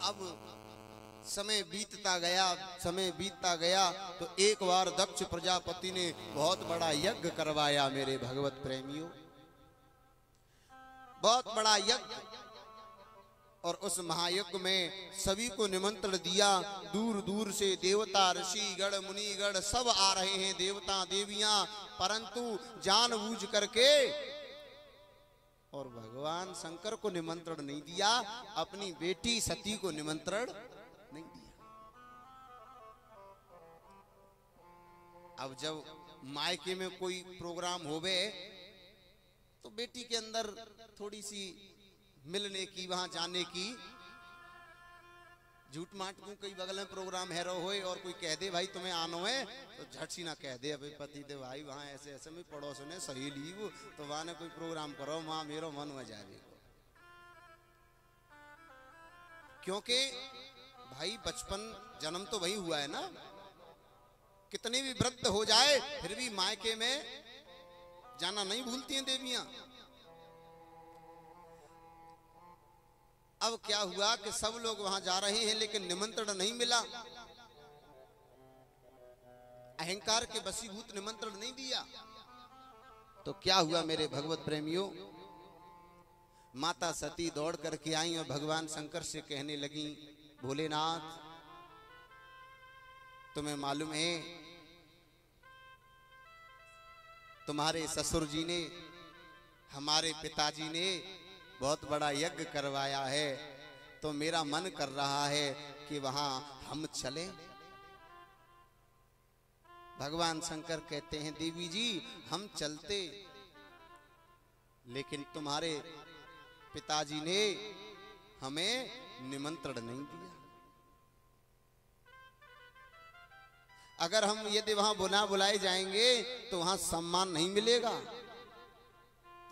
अब समय बीतता गया तो एक बार दक्ष प्रजापति ने बहुत बड़ा यज्ञ करवाया मेरे भगवत प्रेमियों, बहुत बड़ा यज्ञ। और उस महायज्ञ में सभी को निमंत्रण दिया। दूर दूर से देवता ऋषि गण मुनिगण सब आ रहे हैं, देवता देवियां, परंतु जानबूझ करके और भगवान शंकर को निमंत्रण नहीं दिया, अपनी बेटी सती को निमंत्रण नहीं दिया। अब जब मायके में कोई प्रोग्राम होवे तो बेटी के अंदर थोड़ी सी मिलने की, वहां जाने की, झूठ माट क्यों, कई बगल में प्रोग्राम है रो होए और कोई कह दे भाई तुम्हें आनो है तो झट सी ना कह दे अभी पति दे भाई वहां ऐसे ऐसे में पड़ोस ने सही लीव तो वहां ने कोई प्रोग्राम करो मां मेरो मन में जावे। क्योंकि भाई बचपन जन्म तो वही हुआ है ना, कितने भी वृद्ध हो जाए फिर भी मायके में जाना नहीं भूलती हैं देवियां। अब क्या हुआ कि सब लोग वहां जा रहे हैं लेकिन निमंत्रण नहीं मिला, अहंकार के वशीभूत निमंत्रण नहीं दिया। तो क्या हुआ मेरे भगवत प्रेमियों, माता सती दौड़ करके आई और भगवान शंकर से कहने लगी, भोलेनाथ तुम्हें मालूम है तुम्हारे ससुर जी ने, हमारे पिताजी ने बहुत बड़ा यज्ञ करवाया है, तो मेरा मन कर रहा है कि वहां हम चलें। भगवान शंकर कहते हैं, देवी जी हम चलते, लेकिन तुम्हारे पिताजी ने हमें निमंत्रण नहीं दिया। अगर हम यदि वहां बुलाए जाएंगे तो वहां सम्मान नहीं मिलेगा।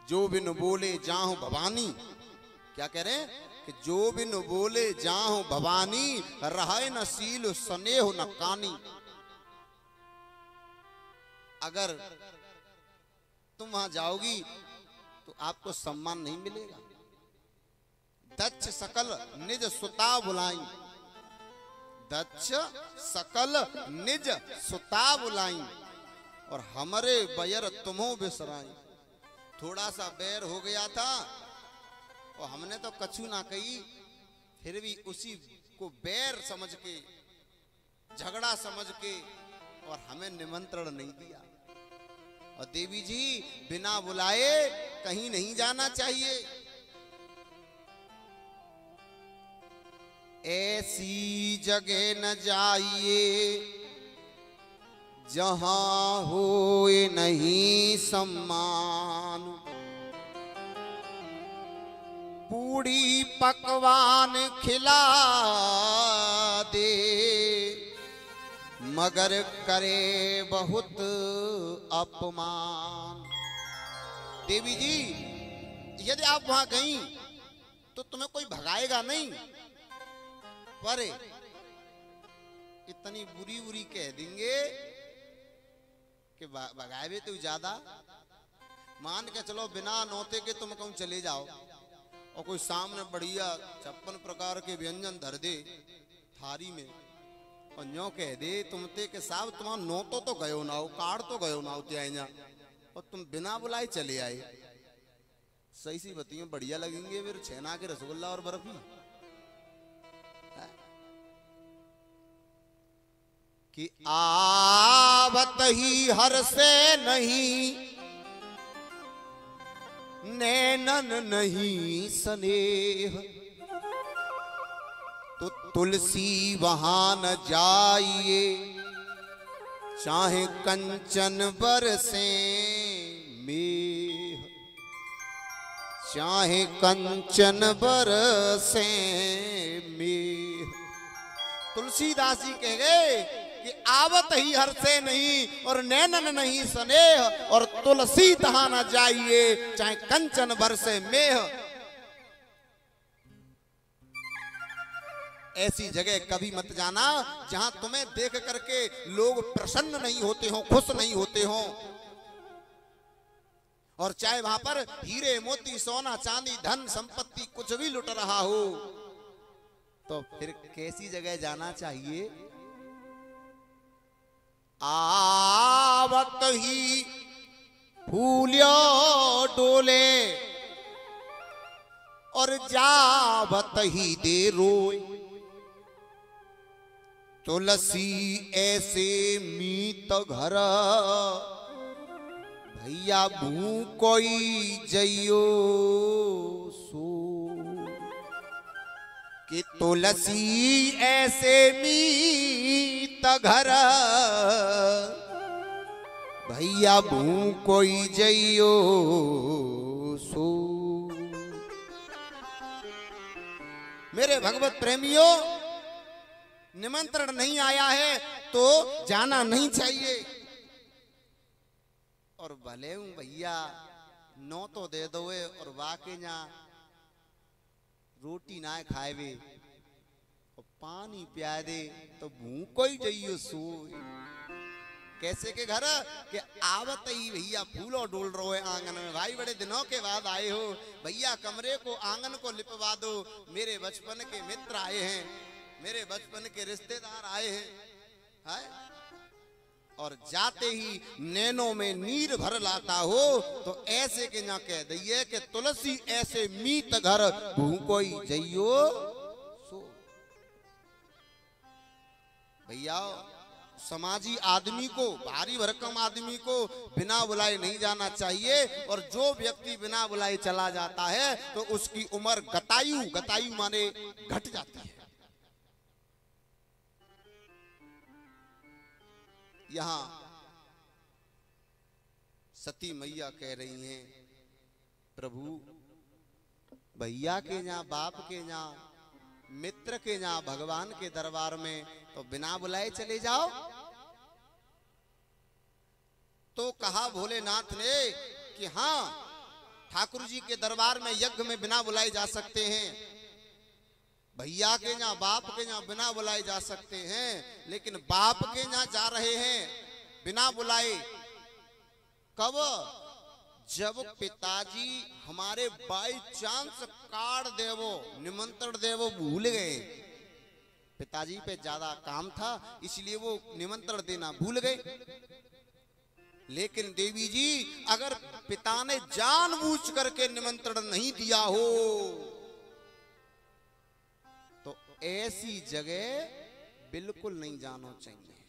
जो बिन बोले जाहु भवानी, क्या कह रहे हैं कि जो बिन बोले जाहु भवानी, रहे न सील स्नेह न कानी। अगर तुम वहां जाओगी तो आपको सम्मान नहीं मिलेगा। दक्ष सकल निज सुता बुलाई, दक्ष सकल निज सुता बुलाई, और हमरे बैर तुमो बिसराई। थोड़ा सा बैर हो गया था और हमने तो कछु ना कही, फिर भी उसी को बैर समझ के, झगड़ा समझ के और हमें निमंत्रण नहीं दिया। और देवी जी बिना बुलाए कहीं नहीं जाना चाहिए। ऐसी जगह न जाइए जहां होए नहीं सम्मान, पूड़ी पकवान खिला दे मगर करे बहुत अपमान। देवी जी यदि आप वहां गई तो तुम्हें कोई भगाएगा नहीं, पर इतनी बुरी बुरी कह देंगे कि भगाए तो ज्यादा। मान के चलो बिना नौते के तुम कहूं चले जाओ और कोई सामने बढ़िया 56 प्रकार के व्यंजन धर दे थारी में और न्यों कह दे तुमते के साहब तुम्हारा नौतो तो गयो ना हो, काट तो गयो ना होते आए, और तुम बिना बुलाए चले आए। सही सी बतियों बढ़िया लगेंगे फिर छेना के रसगुल्ला और बर्फी। कि आवत ही हर से नहीं, नैनन नहीं स्नेह, तो तुलसी वहां न जाइए चाहे कंचन बरसे मेह, चाहे कंचन बरसे मेह। तुलसीदास जी कह गए कि आवत ही हर से नहीं और नैनन नहीं स्नेह, और तुलसी तहां न जाइए चाहे कंचन बरसे मेह। ऐसी जगह कभी मत जाना जहां तुम्हें देख करके लोग प्रसन्न नहीं होते हो, खुश नहीं होते हो। और चाहे वहां पर हीरे मोती सोना चांदी धन संपत्ति कुछ भी लुट रहा हो, तो फिर कैसी जगह जाना चाहिए? आवत ही फूलियो डोले और जावत ही दे रोए, तुलसी ऐसे मीत घर भैया भू कोई जइयो सो। कि तुलसी ऐसे मीत घर भैया भू कोई जइयो सो। मेरे भगवत प्रेमियों, निमंत्रण नहीं आया है तो जाना नहीं चाहिए। और भले हूं भैया नो तो दे दो और वाके ना रोटी ना खाए और पानी पिया दे तो भूखो ही जाइयो सो। कैसे के घर के आवत ही भैया फूलो डोल रहे आंगन में। भाई बड़े दिनों के बाद आए हो भैया, कमरे को आंगन को लिपवा दो। मेरे बचपन के मित्र आए हैं, मेरे बचपन के रिश्तेदार आए हैं, है? और जाते ही नैनों में नीर भर लाता हो तो ऐसे के ना कह दइए कि तुलसी ऐसे मीत घर भूखोई जइयो सो। भैया समाजी आदमी को, भारी भरकम आदमी को बिना बुलाए नहीं जाना चाहिए। और जो व्यक्ति बिना बुलाए चला जाता है तो उसकी उम्र गतायु, गतायु माने घट जाती है। यहां सती मैया कह रही हैं, प्रभु भैया के यहाँ, बाप के यहाँ, मित्र के यहाँ, भगवान के दरबार में तो बिना बुलाए चले जाओ। तो कहा भोलेनाथ ने कि हाँ, ठाकुर जी के दरबार में यज्ञ में बिना बुलाए जा सकते हैं, भैया के यहाँ, बाप के यहाँ बिना बुलाए जा सकते हैं, लेकिन बाप के यहाँ जा रहे हैं बिना बुलाए। कब? जब पिताजी हमारे बाई चांस कार्ड देवो, निमंत्रण देवो भूल गए। पिताजी पे ज्यादा काम था इसलिए वो निमंत्रण देना भूल गए। लेकिन देवी जी, अगर पिता ने जानबूझ करके निमंत्रण नहीं दिया हो तो ऐसी जगह बिल्कुल नहीं जाना चाहिए।